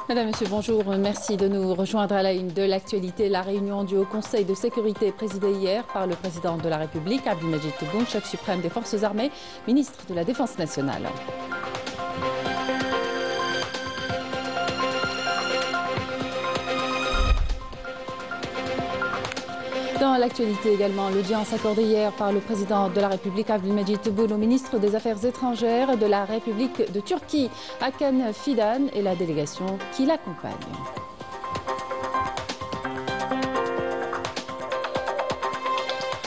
Madame, Monsieur, bonjour. Merci de nous rejoindre à la une de l'actualité. La réunion du Haut Conseil de sécurité présidée hier par le président de la République, Abdelmadjid Tebboune, chef suprême des Forces armées, ministre de la Défense nationale. Dans l'actualité également, l'audience accordée hier par le président de la République, Abdelmadjid Tebboune, au ministre des Affaires étrangères de la République de Turquie, Hakan Fidan, et la délégation qui l'accompagne.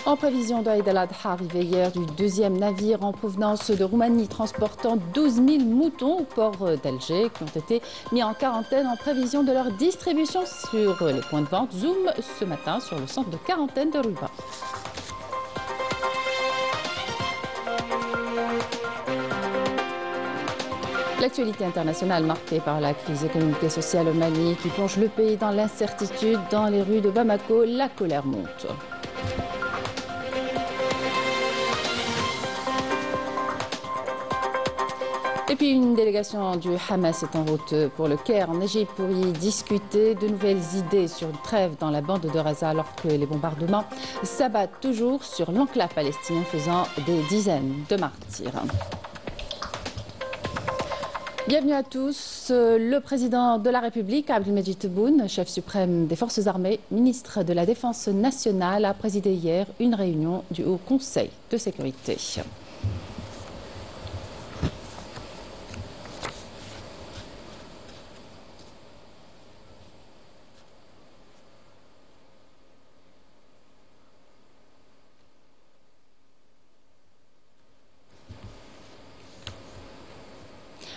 En prévision d'Aïd al-Adha, arrivé hier du deuxième navire en provenance de Roumanie transportant 12 000 moutons au port d'Alger qui ont été mis en quarantaine en prévision de leur distribution sur les points de vente. Zoom ce matin sur le centre de quarantaine de Ruba. L'actualité internationale marquée par la crise économique et sociale au Mali qui plonge le pays dans l'incertitude. Dans les rues de Bamako, la colère monte. Et puis une délégation du Hamas est en route pour le Caire en Égypte pour y discuter de nouvelles idées sur une trêve dans la bande de Gaza alors que les bombardements s'abattent toujours sur l'enclave palestinienne faisant des dizaines de martyrs. Bienvenue à tous. Le président de la République, Abdelmadjid Tebboune, chef suprême des Forces armées, ministre de la Défense nationale, a présidé hier une réunion du Haut Conseil de sécurité.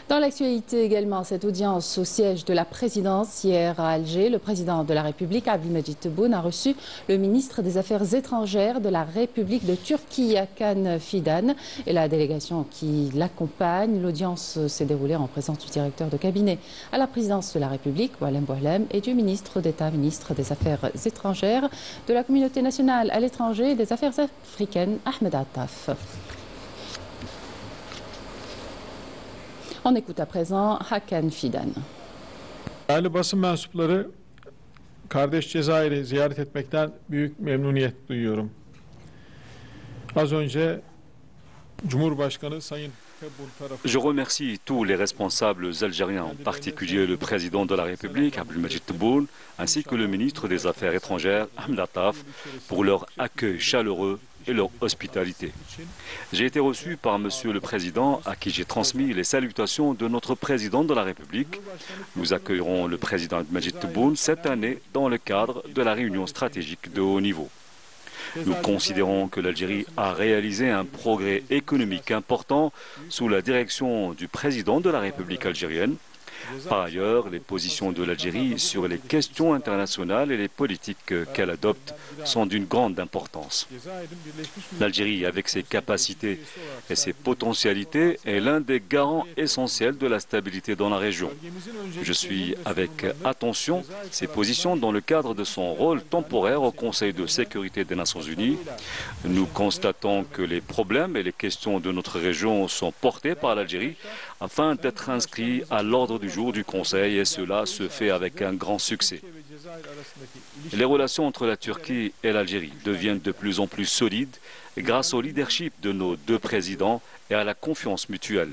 Dans l'actualité également, cette audience au siège de la présidence hier à Alger, le président de la République, Abdelmadjid Tebboune, a reçu le ministre des Affaires étrangères de la République de Turquie, Hakan Fidan, et la délégation qui l'accompagne. L'audience s'est déroulée en présence du directeur de cabinet à la présidence de la République, Boualem Boualem, et du ministre d'État, ministre des Affaires étrangères, de la communauté nationale à l'étranger et des Affaires africaines, Ahmed Attaf. On écoute à présent Hakan Fidan. Değerli basın mensupları, kardeş Cezayir'i ziyaret etmekten büyük memnuniyet duyuyorum. Az önce Cumhurbaşkanı Sayın Je remercie tous les responsables algériens, en particulier le président de la République, Abdelmadjid Tebboune, ainsi que le ministre des Affaires étrangères, Ahmed Attaf, pour leur accueil chaleureux et leur hospitalité. J'ai été reçu par Monsieur le Président, à qui j'ai transmis les salutations de notre président de la République. Nous accueillerons le président Abdelmadjid Tebboune cette année dans le cadre de la réunion stratégique de haut niveau. Nous considérons que l'Algérie a réalisé un progrès économique important sous la direction du président de la République algérienne. Par ailleurs, les positions de l'Algérie sur les questions internationales et les politiques qu'elle adopte sont d'une grande importance. L'Algérie, avec ses capacités et ses potentialités, est l'un des garants essentiels de la stabilité dans la région. Je suis avec attention ses positions dans le cadre de son rôle temporaire au Conseil de sécurité des Nations Unies. Nous constatons que les problèmes et les questions de notre région sont portés par l'Algérie afin d'être inscrits à l'ordre du jour du Conseil, et cela se fait avec un grand succès. Les relations entre la Turquie et l'Algérie deviennent de plus en plus solides grâce au leadership de nos deux présidents et à la confiance mutuelle.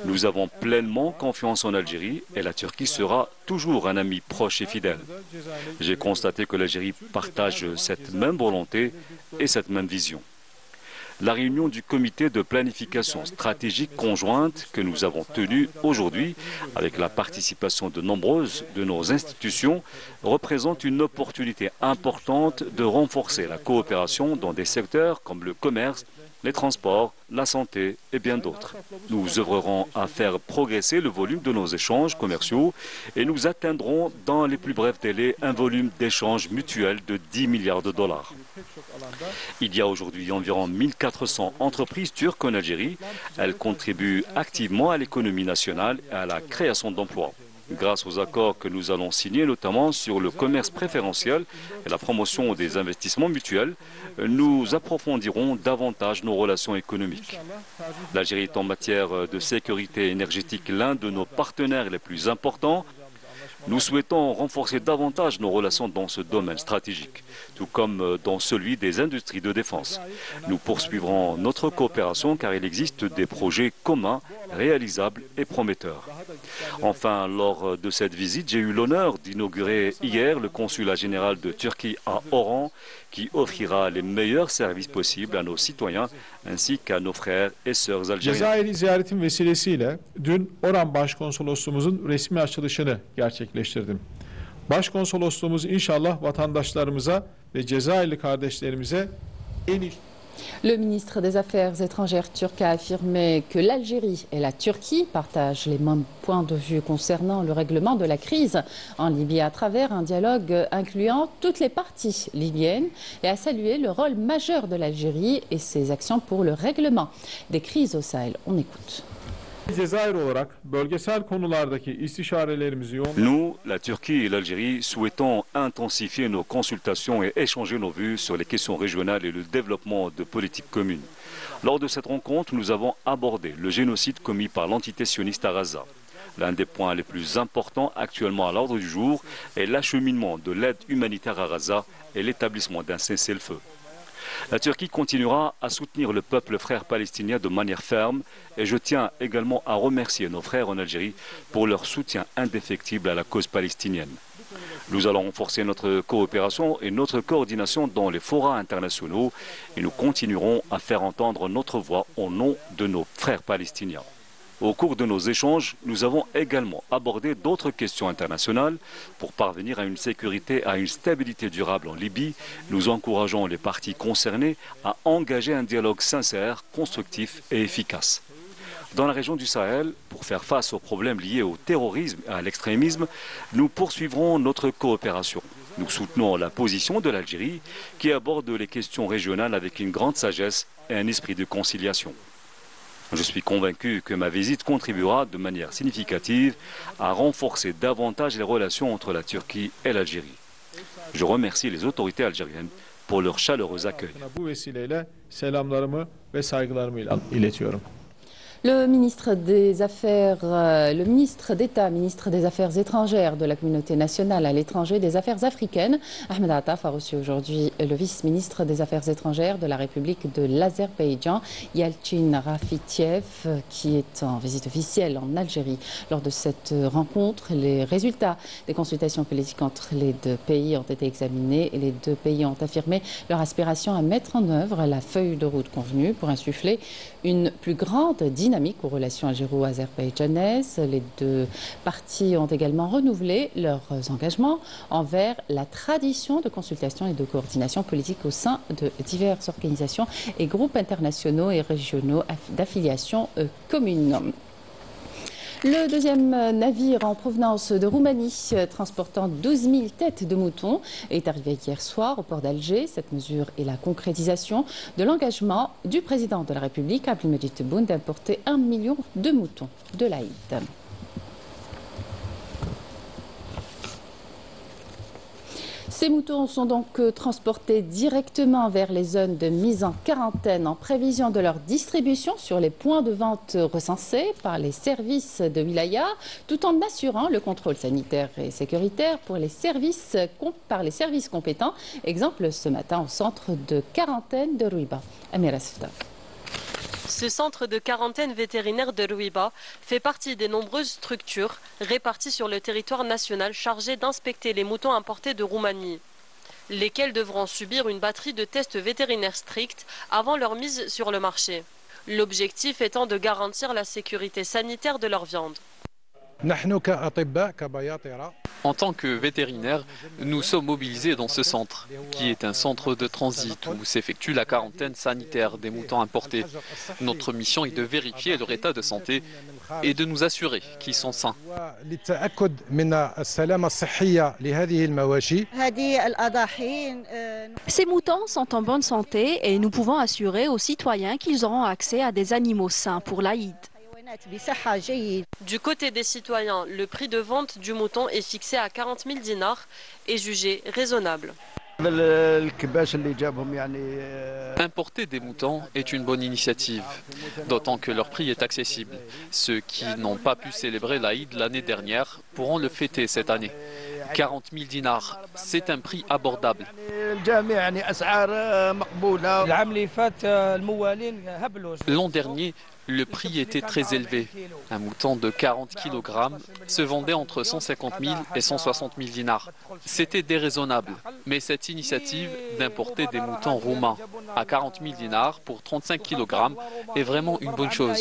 Nous avons pleinement confiance en Algérie et la Turquie sera toujours un ami proche et fidèle. J'ai constaté que l'Algérie partage cette même volonté et cette même vision. La réunion du comité de planification stratégique conjointe que nous avons tenue aujourd'hui, avec la participation de nombreuses de nos institutions, représente une opportunité importante de renforcer la coopération dans des secteurs comme le commerce, les transports, la santé et bien d'autres. Nous œuvrerons à faire progresser le volume de nos échanges commerciaux et nous atteindrons dans les plus brefs délais un volume d'échanges mutuels de 10 milliards de dollars. Il y a aujourd'hui environ 1400 entreprises turques en Algérie. Elles contribuent activement à l'économie nationale et à la création d'emplois. Grâce aux accords que nous allons signer, notamment sur le commerce préférentiel et la promotion des investissements mutuels, nous approfondirons davantage nos relations économiques. L'Algérie est en matière de sécurité énergétique l'un de nos partenaires les plus importants. Nous souhaitons renforcer davantage nos relations dans ce domaine stratégique, tout comme dans celui des industries de défense. Nous poursuivrons notre coopération car il existe des projets communs, réalisables et prometteurs. Enfin, lors de cette visite, j'ai eu l'honneur d'inaugurer hier le consulat général de Turquie à Oran, qui offrira les meilleurs services possibles à nos citoyens ainsi qu'à nos frères et sœurs algériens. Cezayir'i ziyaretim vesilesiyle dün Oran Başkonsolosluğumuzun resmi açılışını gerçekleştirdim. Başkonsolosluğumuz inşallah vatandaşlarımıza ve Cezayirli kardeşlerimize en iyi... Le ministre des Affaires étrangères turc a affirmé que l'Algérie et la Turquie partagent les mêmes points de vue concernant le règlement de la crise en Libye à travers un dialogue incluant toutes les parties libyennes et a salué le rôle majeur de l'Algérie et ses actions pour le règlement des crises au Sahel. On écoute. Nous, la Turquie et l'Algérie, souhaitons intensifier nos consultations et échanger nos vues sur les questions régionales et le développement de politiques communes. Lors de cette rencontre, nous avons abordé le génocide commis par l'entité sioniste à Gaza. L'un des points les plus importants actuellement à l'ordre du jour est l'acheminement de l'aide humanitaire à Gaza et l'établissement d'un cessez-le-feu. La Turquie continuera à soutenir le peuple frère palestinien de manière ferme et je tiens également à remercier nos frères en Algérie pour leur soutien indéfectible à la cause palestinienne. Nous allons renforcer notre coopération et notre coordination dans les forats internationaux et nous continuerons à faire entendre notre voix au nom de nos frères palestiniens. Au cours de nos échanges, nous avons également abordé d'autres questions internationales pour parvenir à une sécurité et à une stabilité durable en Libye. Nous encourageons les parties concernées à engager un dialogue sincère, constructif et efficace. Dans la région du Sahel, pour faire face aux problèmes liés au terrorisme et à l'extrémisme, nous poursuivrons notre coopération. Nous soutenons la position de l'Algérie qui aborde les questions régionales avec une grande sagesse et un esprit de conciliation. Je suis convaincu que ma visite contribuera de manière significative à renforcer davantage les relations entre la Turquie et l'Algérie. Je remercie les autorités algériennes pour leur chaleureux accueil. Le ministre d'État, ministre des Affaires étrangères de la communauté nationale à l'étranger des Affaires africaines, Ahmed Attaf, a reçu aujourd'hui le vice-ministre des Affaires étrangères de la République de l'Azerbaïdjan, Yalchin Rafitiev, qui est en visite officielle en Algérie. Lors de cette rencontre, les résultats des consultations politiques entre les deux pays ont été examinés et les deux pays ont affirmé leur aspiration à mettre en œuvre la feuille de route convenue pour insuffler une plus grande dynamique aux relations algéro-azerbaïdjanaises. Les deux parties ont également renouvelé leurs engagements envers la tradition de consultation et de coordination politique au sein de diverses organisations et groupes internationaux et régionaux d'affiliation commune. Le deuxième navire en provenance de Roumanie, transportant 12 000 têtes de moutons, est arrivé hier soir au port d'Alger. Cette mesure est la concrétisation de l'engagement du président de la République, Abdelmejid Tebboune, d'importer 1 million de moutons de l'Aïd. Ces moutons sont donc transportés directement vers les zones de mise en quarantaine en prévision de leur distribution sur les points de vente recensés par les services de wilaya, tout en assurant le contrôle sanitaire et sécuritaire par les services compétents. Exemple ce matin au centre de quarantaine de Rouiba. Amira Sifta. Ce centre de quarantaine vétérinaire de Rouiba fait partie des nombreuses structures réparties sur le territoire national chargées d'inspecter les moutons importés de Roumanie, lesquels devront subir une batterie de tests vétérinaires stricts avant leur mise sur le marché. L'objectif étant de garantir la sécurité sanitaire de leur viande. En tant que vétérinaires, nous sommes mobilisés dans ce centre, qui est un centre de transit où s'effectue la quarantaine sanitaire des moutons importés. Notre mission est de vérifier leur état de santé et de nous assurer qu'ils sont sains. Ces moutons sont en bonne santé et nous pouvons assurer aux citoyens qu'ils auront accès à des animaux sains pour l'Aïd. Du côté des citoyens, le prix de vente du mouton est fixé à 40 000 dinars et jugé raisonnable. Importer des moutons est une bonne initiative, d'autant que leur prix est accessible. Ceux qui n'ont pas pu célébrer l'Aïd l'année dernière pourront le fêter cette année. 40 000 dinars, c'est un prix abordable. L'an dernier, le prix était très élevé. Un mouton de 40 kg se vendait entre 150 000 et 160 000 dinars. C'était déraisonnable. Mais cette initiative d'importer des moutons roumains à 40 000 dinars pour 35 kg est vraiment une bonne chose.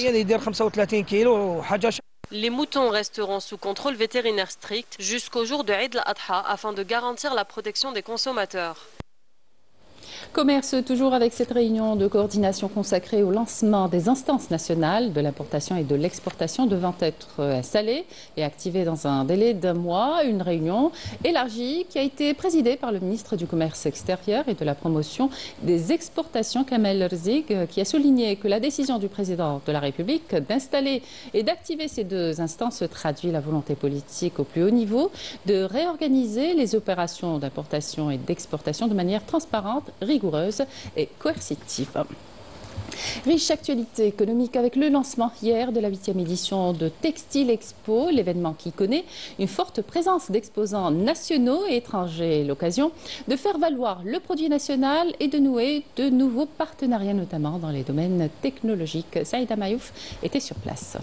Les moutons resteront sous contrôle vétérinaire strict jusqu'au jour de Eid al-Adha afin de garantir la protection des consommateurs. Commerce toujours avec cette réunion de coordination consacrée au lancement des instances nationales de l'importation et de l'exportation devant être installée et activée dans un délai d'un mois. Une réunion élargie qui a été présidée par le ministre du Commerce extérieur et de la promotion des exportations, Kamel Rzig, qui a souligné que la décision du président de la République d'installer et d'activer ces deux instances traduit la volonté politique au plus haut niveau de réorganiser les opérations d'importation et d'exportation de manière transparente, rigoureuse et coercitive. Riche actualité économique avec le lancement hier de la 8e édition de Textile Expo, l'événement qui connaît une forte présence d'exposants nationaux et étrangers. L'occasion de faire valoir le produit national et de nouer de nouveaux partenariats, notamment dans les domaines technologiques. Saïda Mayouf était sur place.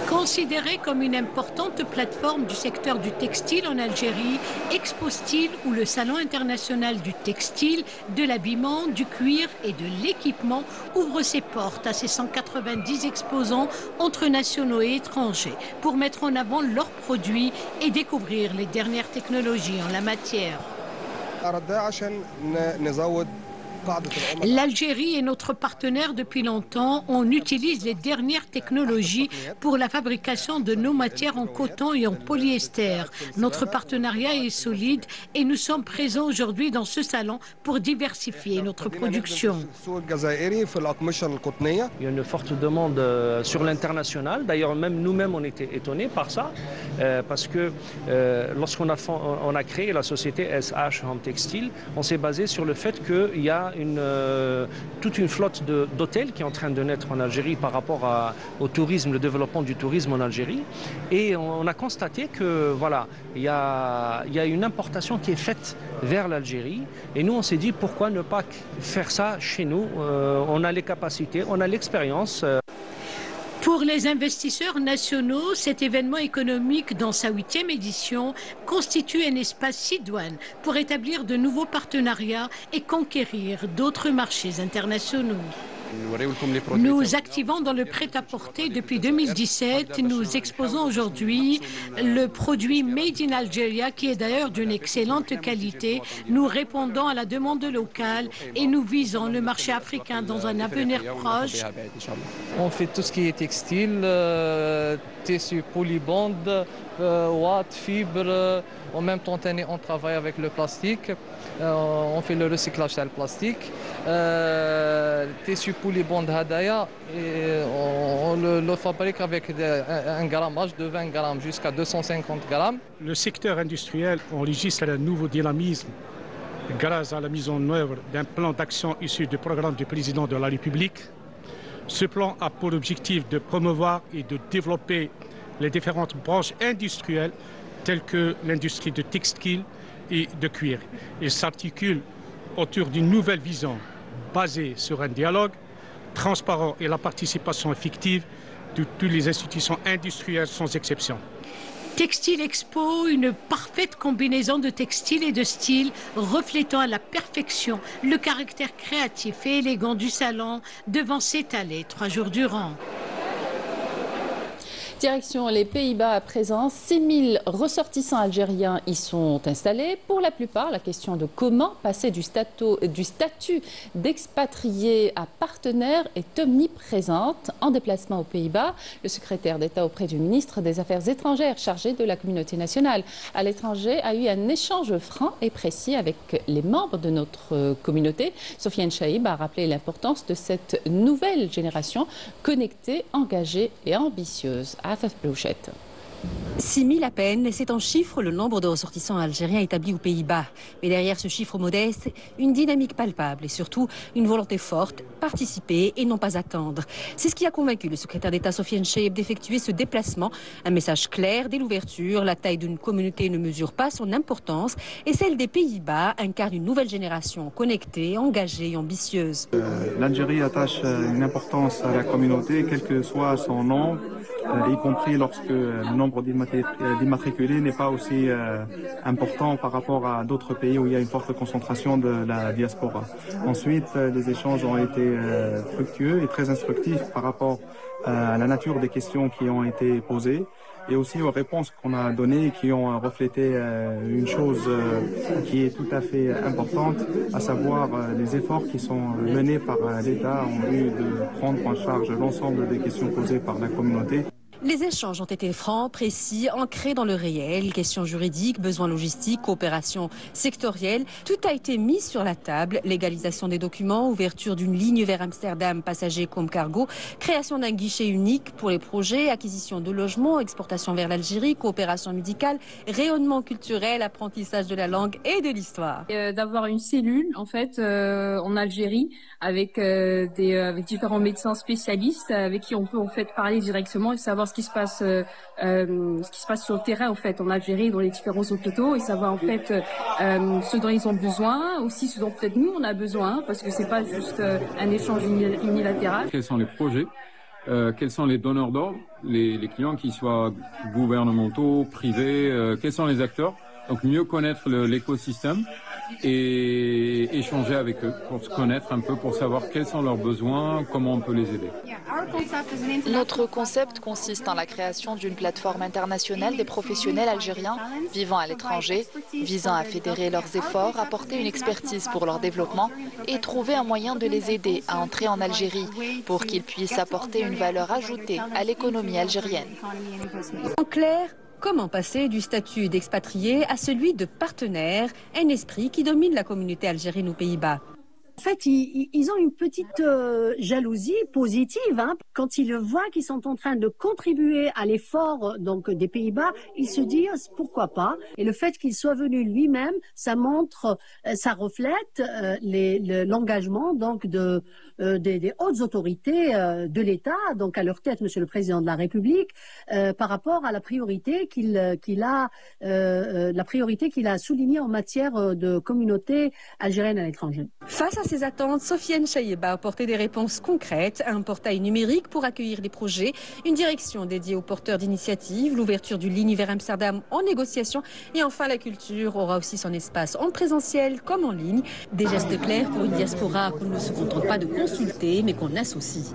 Considérée comme une importante plateforme du secteur du textile en Algérie, Expo-Style, ou le Salon international du textile, de l'habillement, du cuir et de l'équipement, ouvre ses portes à ses 190 exposants entre nationaux et étrangers pour mettre en avant leurs produits et découvrir les dernières technologies en la matière. L'Algérie est notre partenaire depuis longtemps. On utilise les dernières technologies pour la fabrication de nos matières en coton et en polyester. Notre partenariat est solide et nous sommes présents aujourd'hui dans ce salon pour diversifier notre production. Il y a une forte demande sur l'international. D'ailleurs, même nous-mêmes, on était étonnés par ça, parce que lorsqu'on a créé la société SH Home Textile, on s'est basé sur le fait qu'il y a toute une flotte d'hôtels qui est en train de naître en Algérie par rapport au tourisme, le développement du tourisme en Algérie. Et on a constaté que voilà, il y a une importation qui est faite vers l'Algérie. Et nous, on s'est dit pourquoi ne pas faire ça chez nous. On a les capacités, on a l'expérience. Pour les investisseurs nationaux, cet événement économique dans sa 8e édition constitue un espace idoine pour établir de nouveaux partenariats et conquérir d'autres marchés internationaux. Nous activons dans le prêt-à-porter depuis 2017. Nous exposons aujourd'hui le produit Made in Algeria, qui est d'ailleurs d'une excellente qualité. Nous répondons à la demande locale et nous visons le marché africain dans un avenir proche. On fait tout ce qui est textile, tissu polybond, watt, fibre. En même temps, on travaille avec le plastique. On fait le recyclage du plastique. Tissu polybond hadaya, on le fabrique avec un grammage de 20 grammes jusqu'à 250 grammes. Le secteur industriel enregistre un nouveau dynamisme grâce à la mise en œuvre d'un plan d'action issu du programme du président de la République. Ce plan a pour objectif de promouvoir et de développer les différentes branches industrielles telles que l'industrie de textile et de cuir. Il s'articule autour d'une nouvelle vision basée sur un dialogue transparent et la participation effective de toutes les institutions industrielles sans exception. Textile Expo, une parfaite combinaison de textile et de style reflétant à la perfection le caractère créatif et élégant du salon devant s'étaler 3 jours durant. Direction les Pays-Bas à présent, 6 000 ressortissants algériens y sont installés. Pour la plupart, la question de comment passer du statut d'expatrié à partenaire est omniprésente. En déplacement aux Pays-Bas, le secrétaire d'État auprès du ministre des Affaires étrangères chargé de la communauté nationale à l'étranger a eu un échange franc et précis avec les membres de notre communauté. Sofiane Chaïb a rappelé l'importance de cette nouvelle génération connectée, engagée et ambitieuse. 6 000 à peine, c'est en chiffres le nombre de ressortissants algériens établis aux Pays-Bas. Mais derrière ce chiffre modeste, une dynamique palpable et surtout une volonté forte, participer et non pas attendre. C'est ce qui a convaincu le secrétaire d'État Sofiane Cheheb d'effectuer ce déplacement. Un message clair dès l'ouverture, la taille d'une communauté ne mesure pas son importance et celle des Pays-Bas incarne une nouvelle génération connectée, engagée et ambitieuse. L'Algérie attache une importance à la communauté, quel que soit son nom, y compris lorsque le nombre d'immatriculés n'est pas aussi important par rapport à d'autres pays où il y a une forte concentration de la diaspora. Ensuite, les échanges ont été fructueux et très instructifs par rapport à la nature des questions qui ont été posées et aussi aux réponses qu'on a données qui ont reflété une chose qui est tout à fait importante, à savoir les efforts qui sont menés par l'État en vue de prendre en charge l'ensemble des questions posées par la communauté. Les échanges ont été francs, précis, ancrés dans le réel. Questions juridiques, besoins logistiques, coopération sectorielle. Tout a été mis sur la table. Légalisation des documents, ouverture d'une ligne vers Amsterdam, passagers comme cargo, création d'un guichet unique pour les projets, acquisition de logements, exportation vers l'Algérie, coopération médicale, rayonnement culturel, apprentissage de la langue et de l'histoire. D'avoir une cellule, en fait, en Algérie, avec différents médecins spécialistes avec qui on peut en fait parler directement et savoir ce qui se passe sur le terrain en fait en Algérie dans les différents hôpitaux et savoir en fait ce dont ils ont besoin, aussi ce dont peut-être nous on a besoin parce que c'est pas juste un échange unilatéral. Quels sont les projets, quels sont les donneurs d'ordre, les clients qu'ils soient gouvernementaux, privés, quels sont les acteurs. Donc mieux connaître l'écosystème et échanger avec eux pour se connaître un peu, pour savoir quels sont leurs besoins, comment on peut les aider. Notre concept consiste en la création d'une plateforme internationale des professionnels algériens vivant à l'étranger, visant à fédérer leurs efforts, apporter une expertise pour leur développement et trouver un moyen de les aider à entrer en Algérie pour qu'ils puissent apporter une valeur ajoutée à l'économie algérienne. En clair, comment passer du statut d'expatrié à celui de partenaire, un esprit qui domine la communauté algérienne aux Pays-Bas? En fait, ils ont une petite jalousie positive. Quand ils voient qu'ils sont en train de contribuer à l'effort donc des Pays-Bas, ils se disent pourquoi pas. Et le fait qu'il soit venu lui-même, ça montre, ça reflète l'engagement donc des hautes autorités de l'État, donc à leur tête, Monsieur le Président de la République, par rapport à la priorité qu'il a soulignée en matière de communauté algérienne à l'étranger. Face à ces attentes, Sofiane Cheheb a apporté des réponses concrètes, un portail numérique pour accueillir les projets, une direction dédiée aux porteurs d'initiatives, l'ouverture d'une ligne vers Amsterdam en négociation et enfin la culture aura aussi son espace en présentiel comme en ligne. Des gestes clairs pour une diaspora qu'on ne se contente pas de consulter mais qu'on associe.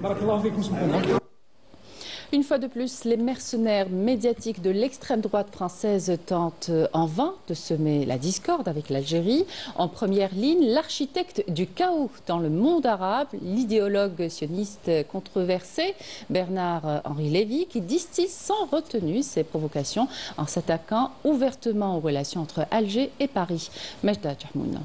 Une fois de plus, les mercenaires médiatiques de l'extrême droite française tentent en vain de semer la discorde avec l'Algérie. En première ligne, l'architecte du chaos dans le monde arabe, l'idéologue sioniste controversé Bernard-Henri Lévy, qui distille sans retenue ses provocations en s'attaquant ouvertement aux relations entre Alger et Paris. Mejda Jahmouna.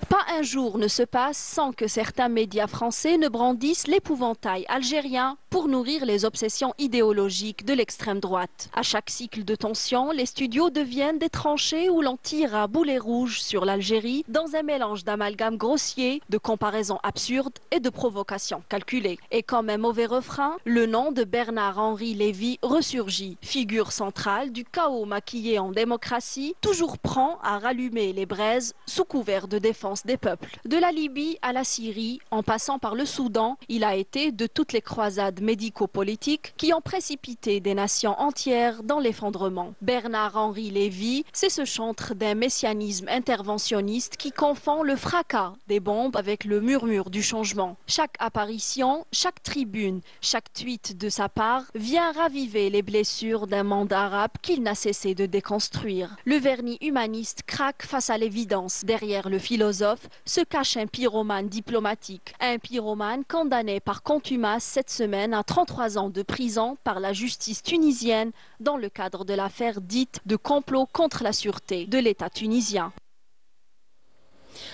Pas un jour ne se passe sans que certains médias français ne brandissent l'épouvantail algérien pour nourrir les obsessions idéologiques de l'extrême droite. À chaque cycle de tension, les studios deviennent des tranchées où l'on tire à boulet rouge sur l'Algérie dans un mélange d'amalgames grossiers, de comparaisons absurdes et de provocations calculées. Et comme un mauvais refrain, le nom de Bernard-Henri Lévy ressurgit. Figure centrale du chaos maquillé en démocratie, toujours prompt à rallumer les braises sous couvert de défense des peuples. De la Libye à la Syrie, en passant par le Soudan, il a été de toutes les croisades médico-politiques qui ont précipité des nations entières dans l'effondrement. Bernard-Henri Lévy, c'est ce chantre d'un messianisme interventionniste qui confond le fracas des bombes avec le murmure du changement. Chaque apparition, chaque tribune, chaque tweet de sa part vient raviver les blessures d'un monde arabe qu'il n'a cessé de déconstruire. Le vernis humaniste craque face à l'évidence. Derrière le philosophe se cache un pyromane diplomatique. Un pyromane condamné par contumace cette semaine à 33 ans de prison par la justice tunisienne dans le cadre de l'affaire dite de complot contre la sûreté de l'État tunisien.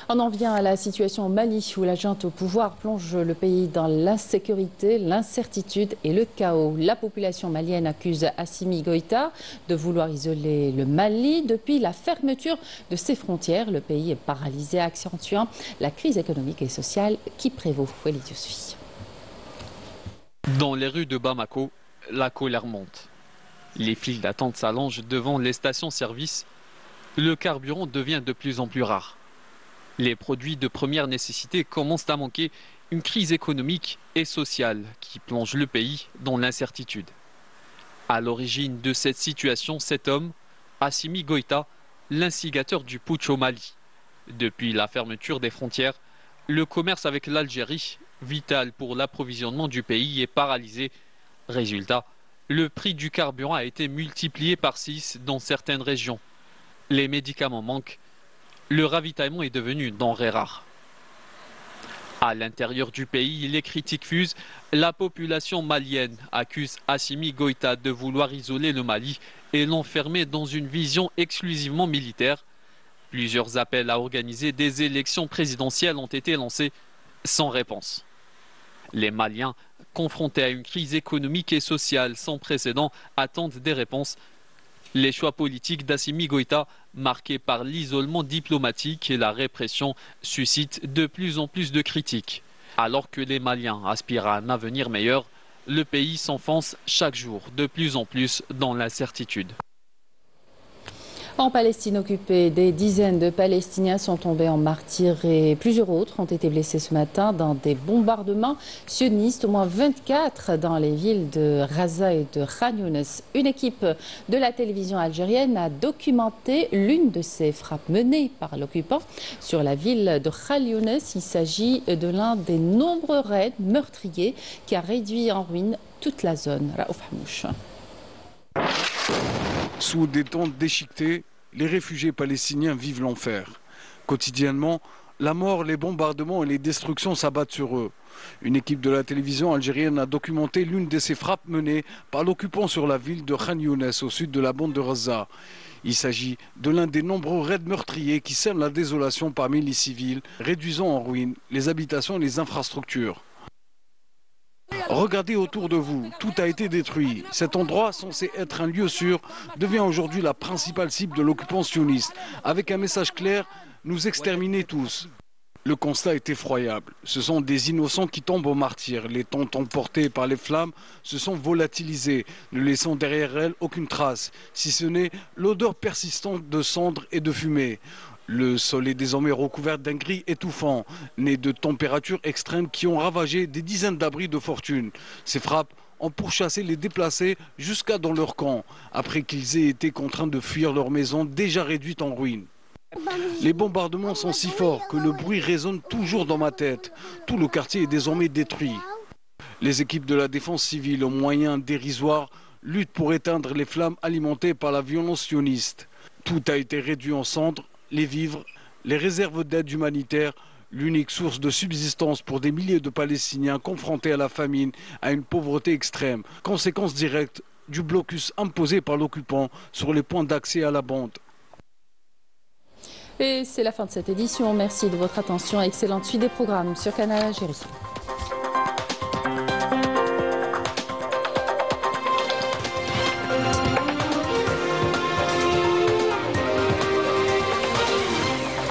On en vient à la situation au Mali où la junte au pouvoir plonge le pays dans l'insécurité, l'incertitude et le chaos. La population malienne accuse Assimi Goïta de vouloir isoler le Mali. Depuis la fermeture de ses frontières, le pays est paralysé, accentuant la crise économique et sociale qui prévaut. Walid Yousfi. Dans les rues de Bamako, la colère monte. Les files d'attente s'allongent devant les stations-service. Le carburant devient de plus en plus rare. Les produits de première nécessité commencent à manquer, une crise économique et sociale qui plonge le pays dans l'incertitude. À l'origine de cette situation, cet homme, Assimi Goïta, l'instigateur du putsch au Mali. Depuis la fermeture des frontières, le commerce avec l'Algérie, vital pour l'approvisionnement du pays, est paralysé. Résultat, le prix du carburant a été multiplié par 6 dans certaines régions. Les médicaments manquent. Le ravitaillement est devenu denrée rare. À l'intérieur du pays, les critiques fusent. La population malienne accuse Assimi Goïta de vouloir isoler le Mali et l'enfermer dans une vision exclusivement militaire. Plusieurs appels à organiser des élections présidentielles ont été lancés sans réponse. Les Maliens, confrontés à une crise économique et sociale sans précédent, attendent des réponses. Les choix politiques d'Assimi Goïta, marqués par l'isolement diplomatique et la répression, suscitent de plus en plus de critiques. Alors que les Maliens aspirent à un avenir meilleur, le pays s'enfonce chaque jour de plus en plus dans l'incertitude. En Palestine occupée, des dizaines de Palestiniens sont tombés en martyrs et plusieurs autres ont été blessés ce matin dans des bombardements sionistes, au moins 24 dans les villes de Raza et de Khan Younes. Une équipe de la télévision algérienne a documenté l'une de ces frappes menées par l'occupant sur la ville de Khan Younes. Il s'agit de l'un des nombreux raids meurtriers qui a réduit en ruine toute la zone. Raouf Hamouch. Sous des tentes déchiquetées, les réfugiés palestiniens vivent l'enfer. Quotidiennement, la mort, les bombardements et les destructions s'abattent sur eux. Une équipe de la télévision algérienne a documenté l'une de ces frappes menées par l'occupant sur la ville de Khan Younes, au sud de la bande de Raza. Il s'agit de l'un des nombreux raids meurtriers qui sèment la désolation parmi les civils, réduisant en ruine les habitations et les infrastructures. Regardez autour de vous, tout a été détruit. Cet endroit, censé être un lieu sûr, devient aujourd'hui la principale cible de l'occupant sioniste. Avec un message clair, nous exterminer tous. Le constat est effroyable. Ce sont des innocents qui tombent au martyr. Les tentes emportées par les flammes se sont volatilisées, ne laissant derrière elles aucune trace, si ce n'est l'odeur persistante de cendres et de fumée. Le sol est désormais recouvert d'un gris étouffant, né de températures extrêmes qui ont ravagé des dizaines d'abris de fortune. Ces frappes ont pourchassé les déplacés jusqu'à dans leur camp, après qu'ils aient été contraints de fuir leur maison déjà réduite en ruine. Les bombardements sont si forts que le bruit résonne toujours dans ma tête. Tout le quartier est désormais détruit. Les équipes de la défense civile, aux moyens dérisoires, luttent pour éteindre les flammes alimentées par la violence sioniste. Tout a été réduit en cendres. Les vivres, les réserves d'aide humanitaire, l'unique source de subsistance pour des milliers de Palestiniens confrontés à la famine, à une pauvreté extrême, conséquence directe du blocus imposé par l'occupant sur les points d'accès à la bande. Et c'est la fin de cette édition. Merci de votre attention et excellente suite des programmes sur Canal Algérie.